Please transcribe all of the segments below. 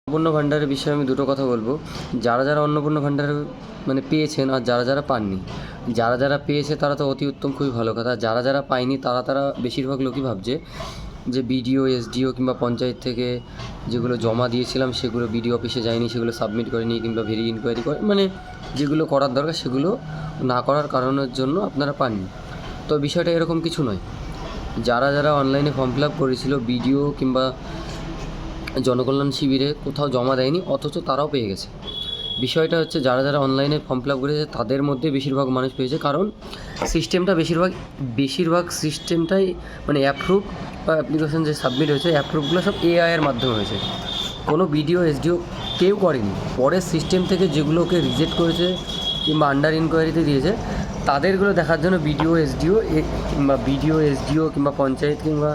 অন্নপূর্ণ ভাণ্ডারের বিষয়ে আমি দুটো কথা বলবো। যারা অন্নপূর্ণ ভাণ্ডার মানে পেয়েছেন আর যারা পাননি, যারা পেয়েছে তারা তো অতি উত্তম, খুবই ভালো কথা। যারা পায়নি তারা বেশিরভাগ লোকই ভাবছে যে বিডিও, এসডিও কিংবা পঞ্চায়েত থেকে যেগুলো জমা দিয়েছিলাম সেগুলো বিডিও অফিসে যায়নি, সেগুলো সাবমিট করেনি কিংবা ভেরি ইনকোয়ারি করে, মানে যেগুলো করার দরকার সেগুলো না করার কারণের জন্য আপনারা পাননি। তো বিষয়টা এরকম কিছু নয়। যারা অনলাইনে ফর্ম ফিল আপ করেছিল বিডিও কিংবা জনকল্যাণ শিবিরে কোথাও জমা দেয়নি, অথচ তারাও পেয়ে গেছে। বিষয়টা হচ্ছে যারা অনলাইনে ফর্ম ফিল আপ করেছে তাদের মধ্যে বেশিরভাগ মানুষ পেয়েছে, কারণ সিস্টেমটা বেশিরভাগ সিস্টেমটাই মানে অ্যাপ্রুভ বা অ্যাপ্লিকেশন যে সাবমিট হয়েছে অ্যাপ্রুভগুলো সব এআইয়ের মাধ্যমে হয়েছে। কোনো বিডিও এসডিও কেউ করেনি। পরের সিস্টেম থেকে যেগুলোকে রিজেক্ট করেছে কিংবা আন্ডার ইনকোয়ারিতে দিয়েছে তাদেরগুলো দেখার জন্য বিডিও এসডিও কিংবা পঞ্চায়েত কিংবা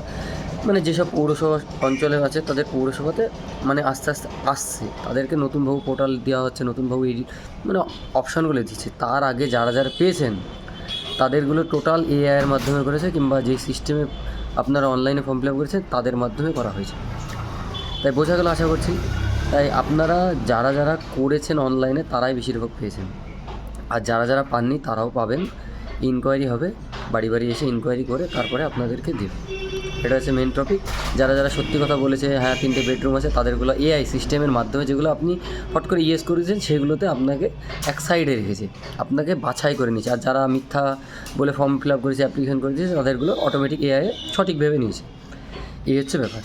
মানে যেসব পৌরসভা অঞ্চলে আছে তাদের পৌরসভাতে মানে আস্তে আস্তে আসছে, তাদেরকে নতুনভাবে পোর্টাল দেওয়া হচ্ছে, নতুনভাবে মানে অপশানগুলো দিচ্ছে। তার আগে যারা পেয়েছেন তাদেরগুলো টোটাল এআইয়ের মাধ্যমে করেছে কিংবা যেই সিস্টেমে আপনারা অনলাইনে ফর্ম ফিল আপ করেছেন তাদের মাধ্যমে করা হয়েছে। তাই বোঝা গেল আশা করছি। তাই আপনারা যারা করেছেন অনলাইনে তারাই বেশিরভাগ পেয়েছেন, আর যারা পাননি তারাও পাবেন। ইনকোয়ারি হবে, বাড়ি এসে ইনকোয়ারি করে তারপরে আপনাদেরকে দেবে। এটা হচ্ছে মেন টপিক। যারা সত্যি কথা বলেছে, হ্যাঁ 3টে বেডরুম আছে, তাদেরগুলো এআই সিস্টেমের মাধ্যমে যেগুলো আপনি ফট করে ইয়েস করেছেন সেগুলোতে আপনাকে এক সাইডে রেখেছে, আপনাকে বাছাই করে নিয়েছে। আর যারা মিথ্যা বলে ফর্ম ফিল আপ করেছে, অ্যাপ্লিকেশন করেছে, তাদেরগুলো অটোমেটিক এআই সঠিক ভেবে নিয়েছে। এই হচ্ছে ব্যাপার।